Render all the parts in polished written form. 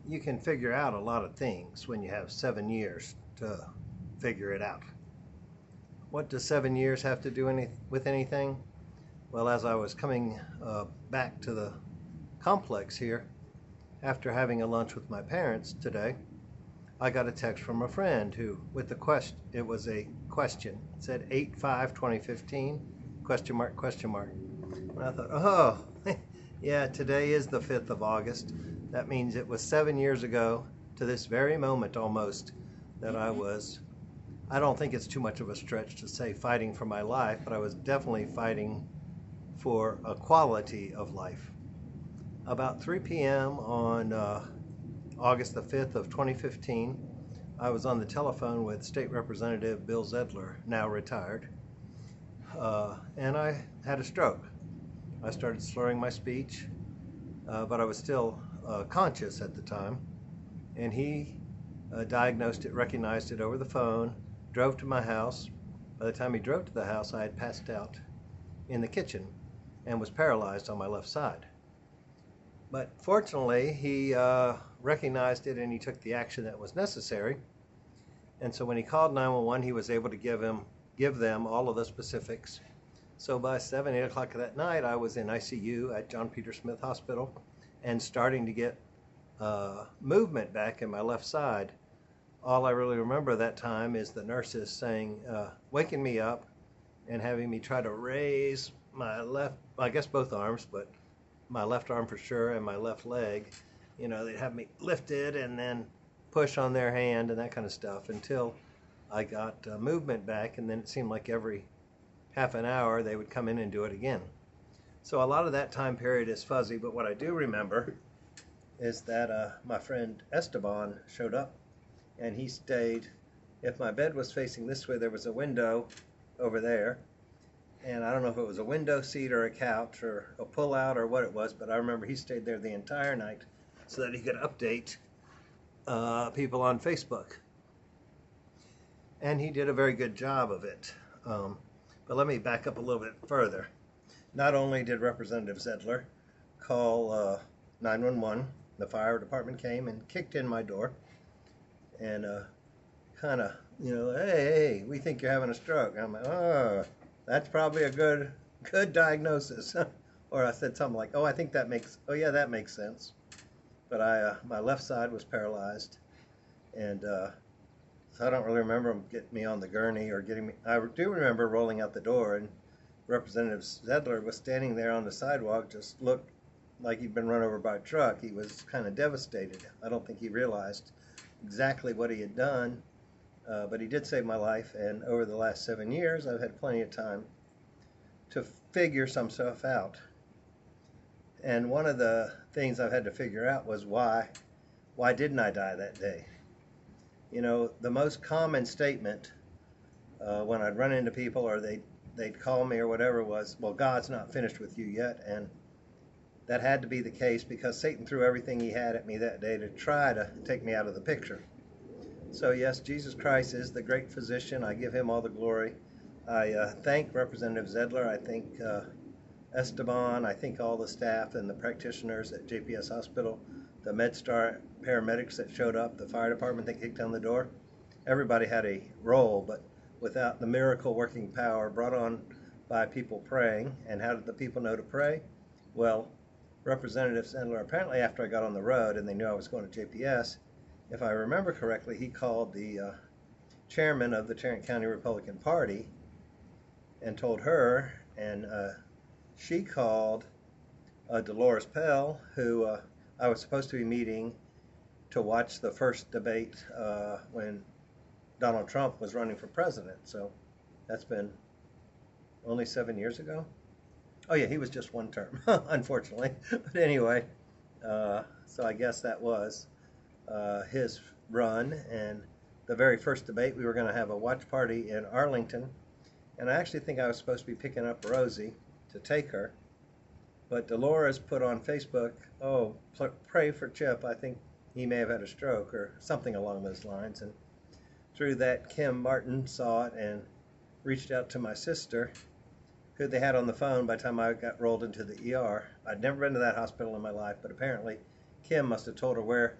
you can figure out a lot of things when you have 7 years to figure it out. What does 7 years have to do with anything? Well, as I was coming back to the complex here, after having a lunch with my parents today, I got a text from a friend who, with the question, it was a question. It said 8/5/2015, question mark, question mark. And I thought, oh, yeah, today is the 5th of August. That means it was 7 years ago to this very moment almost that I don't think it's too much of a stretch to say fighting for my life, but I was definitely fighting for a quality of life. About 3 p.m. on August the 5th of 2015, I was on the telephone with State Representative Bill Zedler, now retired, and I had a stroke. I started slurring my speech, but I was still conscious at the time, and he diagnosed it, recognized it over the phone, drove to my house. By the time he drove to the house, I had passed out in the kitchen and was paralyzed on my left side. But fortunately, he recognized it and he took the action that was necessary. And so when he called 911, he was able to give them all of the specifics. So by 7, 8 o'clock that night, I was in ICU at John Peter Smith Hospital and starting to get movement back in my left side. All I really remember that time is the nurses saying, waking me up and having me try to raise my left, I guess both arms, but my left arm for sure and my left leg. You know, they'd have me lifted and then push on their hand and that kind of stuff until I got movement back, and then it seemed like every half an hour they would come in and do it again. So a lot of that time period is fuzzy, but what I do remember is that my friend Esteban showed up, and he stayed. If my bed was facing this way, there was a window over there, and I don't know if it was a window seat or a couch or a pull-out or what it was, but I remember he stayed there the entire night so that he could update people on Facebook. And he did a very good job of it. But let me back up a little bit further. Not only did Representative Zedler call 911, the fire department came and kicked in my door and kind of, hey, we think you're having a stroke. And I'm like, oh, that's probably a good diagnosis. Or I said something like, oh, that makes sense. But my left side was paralyzed, and so I don't really remember them getting me on the gurney or getting me. I do remember rolling out the door, and Representative Zedler was standing there on the sidewalk, just looked like he'd been run over by a truck. He was kind of devastated. I don't think he realized exactly what he had done, but he did save my life, and over the last 7 years, I've had plenty of time to figure some stuff out. And one of the things I've had to figure out was why didn't I die that day? The most common statement when I'd run into people or they'd call me or whatever was, well, God's not finished with you yet. And that had to be the case because Satan threw everything he had at me that day to try to take me out of the picture. So yes, Jesus Christ is the great physician. I give him all the glory. I thank Representative Zedler. I thank Esteban, I think all the staff and the practitioners at JPS Hospital, the MedStar paramedics that showed up, the fire department that kicked down the door. Everybody had a role, but without the miracle working power brought on by people praying. And how did the people know to pray? Well, Representative Zedler, apparently after I got on the road and they knew I was going to JPS, if I remember correctly, he called the chairman of the Tarrant County Republican Party and told her, and she called Dolores Pell, who I was supposed to be meeting to watch the first debate when Donald Trump was running for president. So that's been only 7 years ago. Oh yeah, he was just one term, unfortunately. But anyway, so I guess that was his run. And the very first debate, we were going to have a watch party in Arlington. And I actually think I was supposed to be picking up Rosie to take her, but Dolores put on Facebook, oh, pray for Chip, I think he may have had a stroke or something along those lines. And through that, Kim Martin saw it and reached out to my sister, who they had on the phone by the time I got rolled into the ER. I'd never been to that hospital in my life, but apparently Kim must have told her where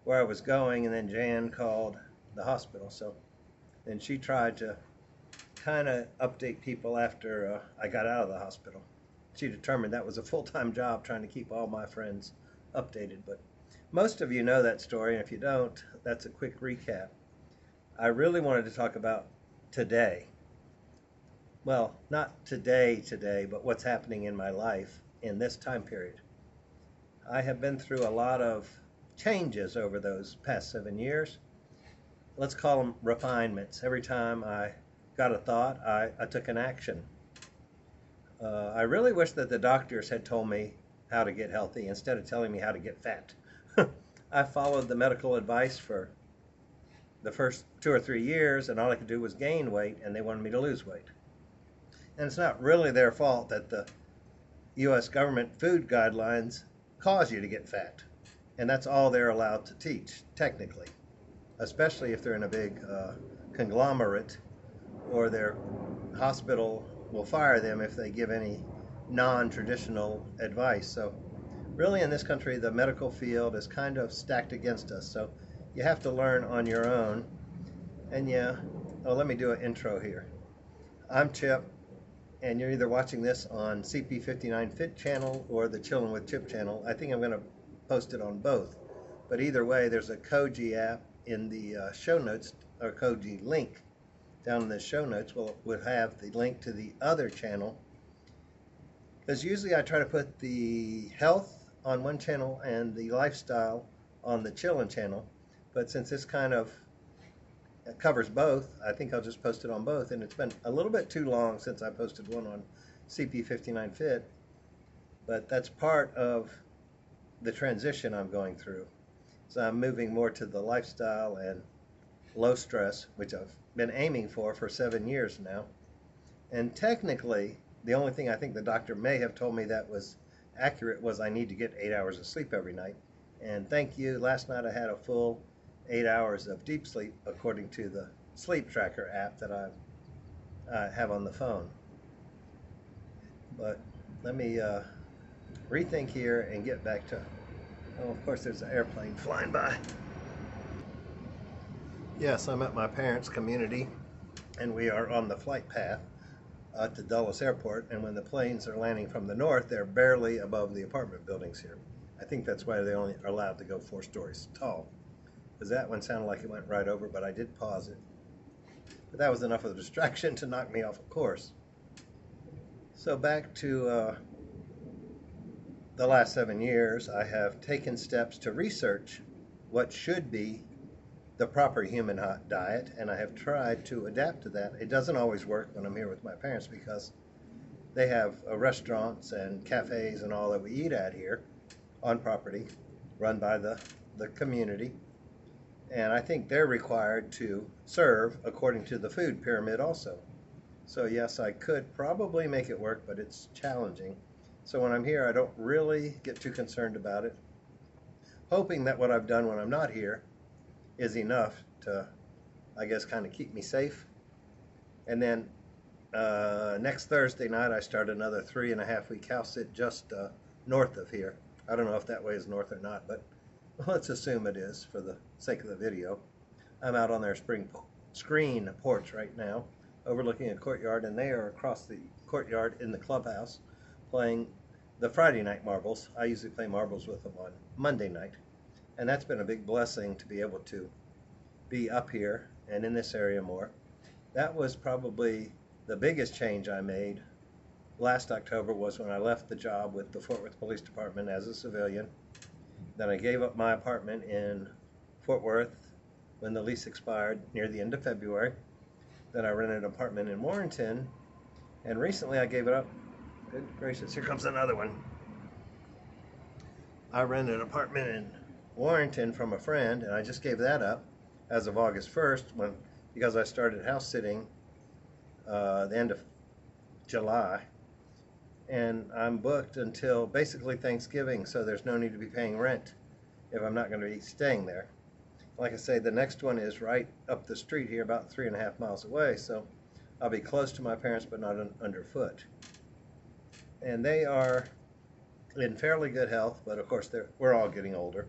where I was going, and then Jan called the hospital. So then she tried to kind of update people after I got out of the hospital. She determined that was a full-time job, trying to keep all my friends updated. But most of you know that story, and if you don't, that's a quick recap. I really wanted to talk about today. Well, not today, but what's happening in my life in this time period. I have been through a lot of changes over those past 7 years. Let's call them refinements. Every time I got a thought, I took an action. I really wish that the doctors had told me how to get healthy instead of telling me how to get fat. I followed the medical advice for the first 2 or 3 years, and all I could do was gain weight, and they wanted me to lose weight. And it's not really their fault that the U.S. government food guidelines cause you to get fat. And that's all they're allowed to teach, technically, especially if they're in a big conglomerate, or their hospital will fire them if they give any non-traditional advice. So really in this country, the medical field is kind of stacked against us. So you have to learn on your own. And let me do an intro here. I'm Chip, and you're either watching this on CP59 Fit channel or the Chillin' with Chip channel. I think I'm going to post it on both. But either way, there's a Koji app in the show notes, or Koji link down in the show notes will have the link to the other channel. Because usually I try to put the health on one channel and the lifestyle on the Chillin' channel. But since this kind of covers both, I think I'll just post it on both. And it's been a little bit too long since I posted one on CP59 Fit. But that's part of the transition I'm going through. So I'm moving more to the lifestyle and low stress, which I've been aiming for 7 years now. And technically, the only thing I think the doctor may have told me that was accurate was I need to get 8 hours of sleep every night. And thank you, last night I had a full 8 hours of deep sleep according to the sleep tracker app that I have on the phone. But let me rethink here and get back to, oh, of course there's an airplane flying by. Yes, I'm at my parents' community, and we are on the flight path to Dulles Airport, and when the planes are landing from the north, they're barely above the apartment buildings here. I think that's why they only are allowed to go 4 stories tall, because that one sounded like it went right over, but I did pause it. But that was enough of a distraction to knock me off of course. So back to the last 7 years, I have taken steps to research what should be the proper human diet, and I have tried to adapt to that. It doesn't always work when I'm here with my parents because they have restaurants and cafes and all that we eat at here on property run by the community. And I think they're required to serve according to the food pyramid also. So yes, I could probably make it work, but it's challenging. So when I'm here, I don't really get too concerned about it, hoping that what I've done when I'm not here is enough to, I guess, kind of keep me safe. And then next Thursday night, I start another 3.5-week house sit just north of here. I don't know if that way is north or not, but let's assume it is for the sake of the video. I'm out on their screen porch right now, overlooking a courtyard, and they are across the courtyard in the clubhouse playing the Friday night marbles. I usually play marbles with them on Monday night. And that's been a big blessing to be able to be up here and in this area more. That was probably the biggest change I made last October, was when I left the job with the Fort Worth Police Department as a civilian. Then I gave up my apartment in Fort Worth when the lease expired near the end of February. Then I rented an apartment in Warrenton, and recently I gave it up. Good gracious, here comes another one. I rented an apartment in Warrenton from a friend, and I just gave that up as of August 1st because I started house sitting the end of July, and I'm booked until basically Thanksgiving, so there's no need to be paying rent if I'm not going to be staying there. Like I say, the next one is right up the street here, about 3.5 miles away, so I'll be close to my parents but not underfoot. And they are in fairly good health, but of course we're all getting older.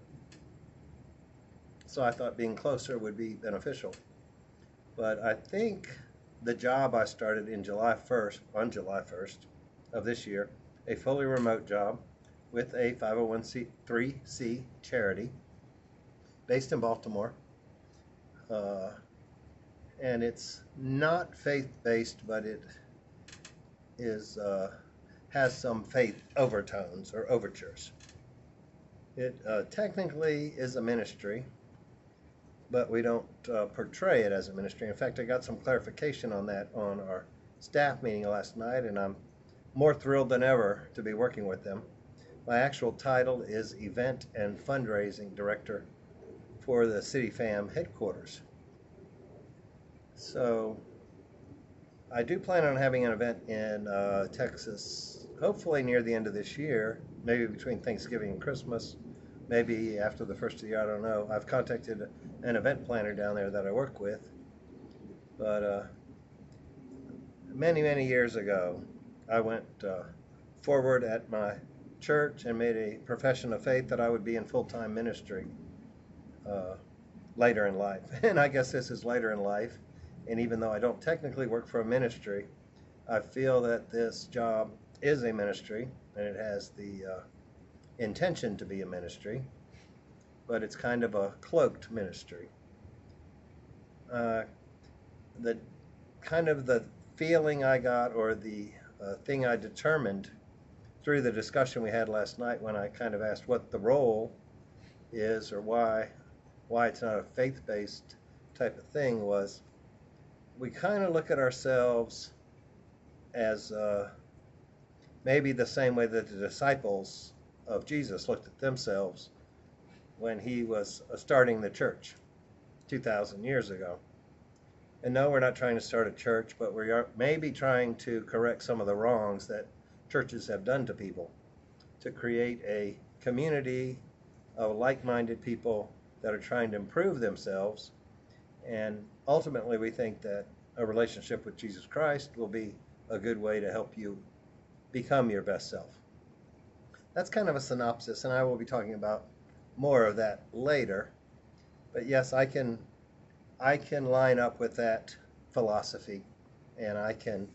so I thought being closer would be beneficial. But I think the job I started on July 1st of this year, a fully remote job with a 501c3 charity based in Baltimore. And it's not faith-based, but it is has some faith overtones or overtures. It technically is a ministry, but we don't portray it as a ministry. In fact, I got some clarification on that on our staff meeting last night, and I'm more thrilled than ever to be working with them. My actual title is Event and Fundraising Director for the City Fam headquarters. So I do plan on having an event in Texas, hopefully near the end of this year, maybe between Thanksgiving and Christmas, maybe after the first of the year, I don't know. I've contacted an event planner down there that I work with, but many, many years ago, I went forward at my church and made a profession of faith that I would be in full-time ministry later in life. And I guess this is later in life. And even though I don't technically work for a ministry, I feel that this job is a ministry, and it has the intention to be a ministry, but it's kind of a cloaked ministry. The feeling I got, or the thing I determined through the discussion we had last night when I kind of asked what the role is, or why it's not a faith-based type of thing, was we kind of look at ourselves as maybe the same way that the disciples of Jesus looked at themselves when he was starting the church 2,000 years ago. And no, we're not trying to start a church, but we are maybe trying to correct some of the wrongs that churches have done to people, to create a community of like-minded people that are trying to improve themselves. And ultimately, we think that a relationship with Jesus Christ will be a good way to help you become your best self. That's kind of a synopsis, and I will be talking about more of that later. But yes, I can line up with that philosophy, and I can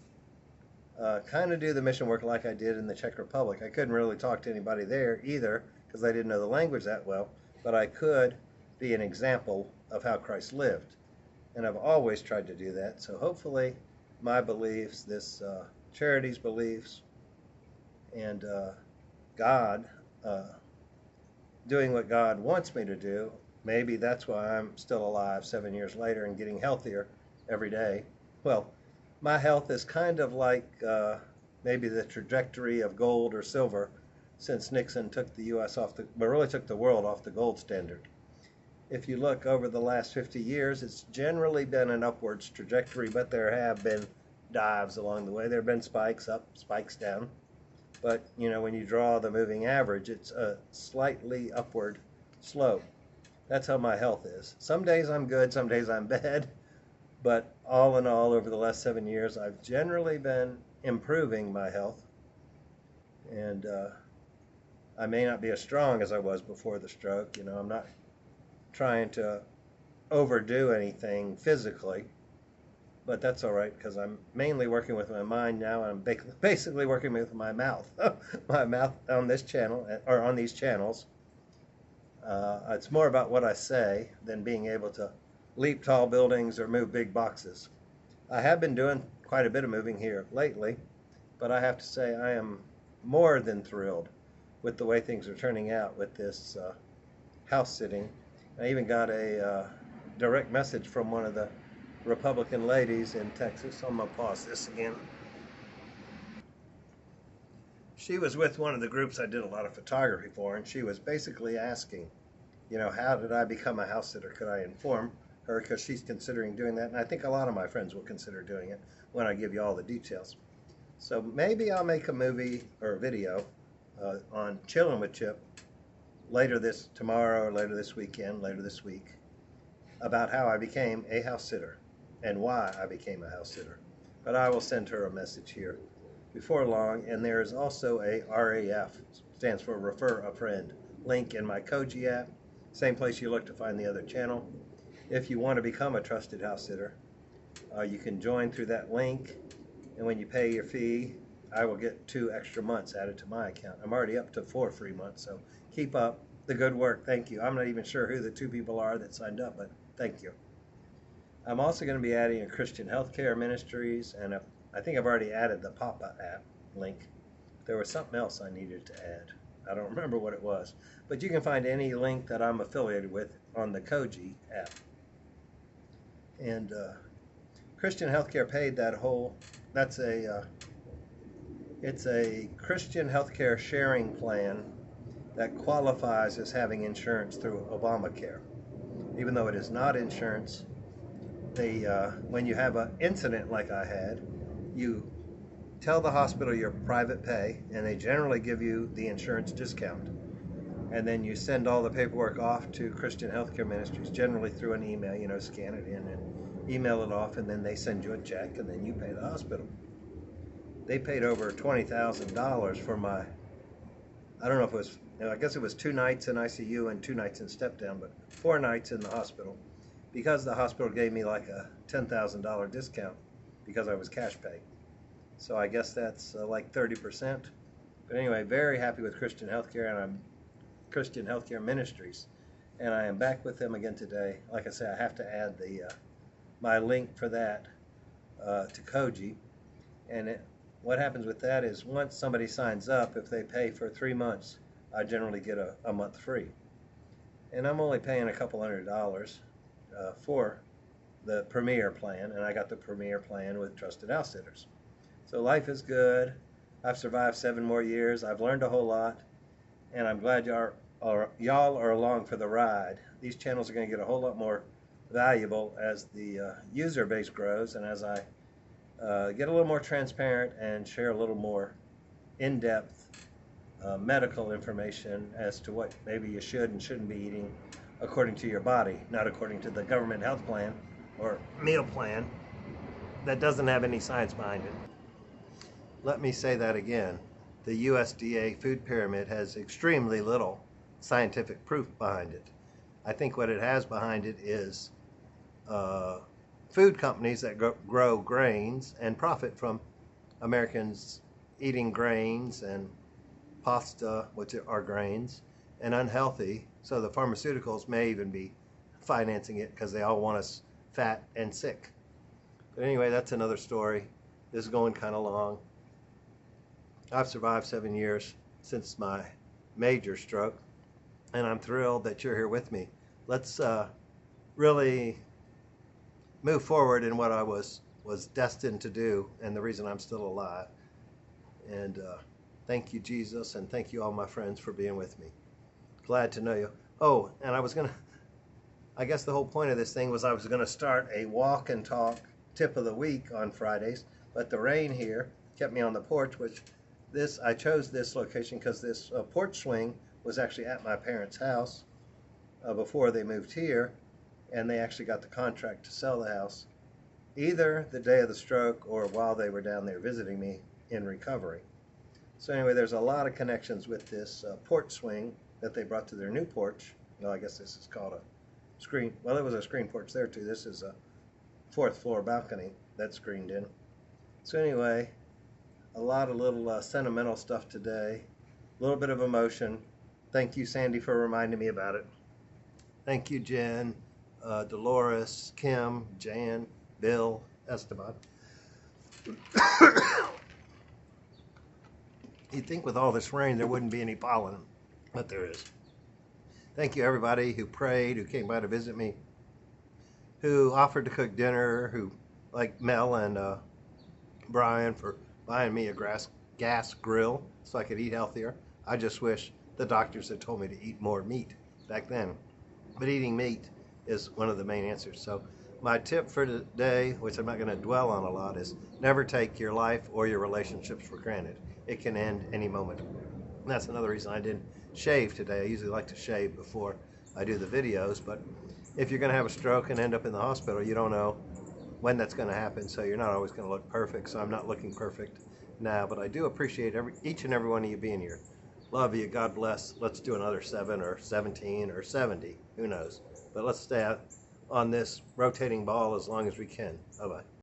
kind of do the mission work like I did in the Czech Republic. I couldn't really talk to anybody there either because I didn't know the language that well, but I could be an example of how Christ lived. And I've always tried to do that. So hopefully my beliefs, this charity's beliefs, and God doing what God wants me to do, maybe that's why I'm still alive 7 years later and getting healthier every day. Well, my health is kind of like maybe the trajectory of gold or silver since Nixon took the U.S. really took the world off the gold standard. If you look over the last 50 years, it's generally been an upwards trajectory, but there have been dives along the way. There have been spikes up, spikes down. But, you know, when you draw the moving average, it's a slightly upward slope. That's how my health is. Some days I'm good, some days I'm bad. But all in all, over the last 7 years, I've generally been improving my health. And I may not be as strong as I was before the stroke. You know, I'm not trying to overdo anything physically, but that's all right because I'm mainly working with my mind now, and I'm basically working with my mouth. My mouth on this channel, or on these channels. It's more about what I say than being able to leap tall buildings or move big boxes. I have been doing quite a bit of moving here lately, but I have to say I am more than thrilled with the way things are turning out with this house sitting. I even got a direct message from one of the Republican ladies in Texas. I'm going to pause this again. She was with one of the groups I did a lot of photography for, and she was basically asking, you know, how did I become a house sitter? Could I inform her, because she's considering doing that, and I think a lot of my friends will consider doing it when I give you all the details. So maybe I'll make a movie or a video on Chillin' with Chip tomorrow or later this weekend, later this week, about how I became a house sitter and why I became a house sitter. But I will send her a message here before long, and there is also a RAF, stands for Refer a Friend, link in my Koji app, Same place you look to find the other channel. If you want to become a trusted house sitter, you can join through that link, and when you pay your fee, I will get 2 extra months added to my account. I'm already up to 4 free months, so keep up the good work. Thank you. I'm not even sure who the 2 people are that signed up, but thank you. I'm also going to be adding a Christian Healthcare Ministries, and I think I've already added the Papa app link. There was something else I needed to add. I don't remember what it was, but you can find any link that I'm affiliated with on the Koji app. And Christian Healthcare Paid, that whole, that's it's a Christian healthcare sharing plan that qualifies as having insurance through Obamacare. Even though it is not insurance, when you have an incident like I had, you tell the hospital your private pay, and they generally give you the insurance discount. And then you send all the paperwork off to Christian Healthcare Ministries, generally through an email, you know, scan it in and email it off, and then they send you a check, and then you pay the hospital. They paid over $20,000 for my, I don't know if it was, I guess it was 2 nights in ICU and 2 nights in step down, but 4 nights in the hospital, because the hospital gave me like a $10,000 discount because I was cash pay. So I guess that's like 30%. But anyway, very happy with Christian Healthcare, and I'm Christian Healthcare Ministries, and I am back with them again today. Like I say, I have to add the my link for that to Koji, and what happens with that is once somebody signs up, if they pay for 3 months, I generally get a month free, and I'm only paying a couple $100 for the Premier plan, and I got the Premier plan with Trusted House Sitters. So life is good. I've survived 7 more years. I've learned a whole lot, and I'm glad y'all are along for the ride. These channels are going to get a whole lot more valuable as the user base grows, and as I get a little more transparent and share a little more in-depth medical information as to what maybe you should and shouldn't be eating according to your body, not according to the government health plan or meal plan that doesn't have any science behind it. Let me say that again. The USDA food pyramid has extremely little scientific proof behind it. I think what it has behind it is food companies that grow grains and profit from Americans eating grains and pasta, which are grains, and unhealthy. So the pharmaceuticals may even be financing it because they all want us fat and sick. But anyway, that's another story. This is going kind of long. I've survived 7 years since my major stroke, and I'm thrilled that you're here with me. Let's really move forward in what I was destined to do, and the reason I'm still alive. And thank you, Jesus, and thank you, all my friends, for being with me. Glad to know you. Oh, and I guess the whole point of this thing was I was going to start a walk and talk tip of the week on Fridays, but the rain here kept me on the porch, which I chose this location because this porch swing was actually at my parents' house before they moved here, and they actually got the contract to sell the house either the day of the stroke or while they were down there visiting me in recovery. So anyway, there's a lot of connections with this porch swing that they brought to their new porch. Well, I guess this is called a screen. Well, it was a screen porch there too. This is a 4th floor balcony that's screened in. So anyway, a lot of little sentimental stuff today, a little bit of emotion. Thank you, Sandy, for reminding me about it. Thank you, Jen, Dolores, Kim, Jan, Bill, Esteban. You'd think with all this rain there wouldn't be any pollen, but there is. Thank you, everybody who prayed, who came by to visit me, who offered to cook dinner, who, like Mel and Brian, for buying me a gas grill so I could eat healthier. I just wish the doctors had told me to eat more meat back then. But eating meat is one of the main answers. So my tip for today, which I'm not going to dwell on a lot, is never take your life or your relationships for granted. It can end any moment. And that's another reason I didn't shave today. I usually like to shave before I do the videos, but if you're going to have a stroke and end up in the hospital, you don't know when that's going to happen, so you're not always going to look perfect. So I'm not looking perfect now, but I do appreciate each and every one of you being here. Love you. God bless. Let's do another 7 or 17 or 70. Who knows? But let's stay on this rotating ball as long as we can. Bye-bye.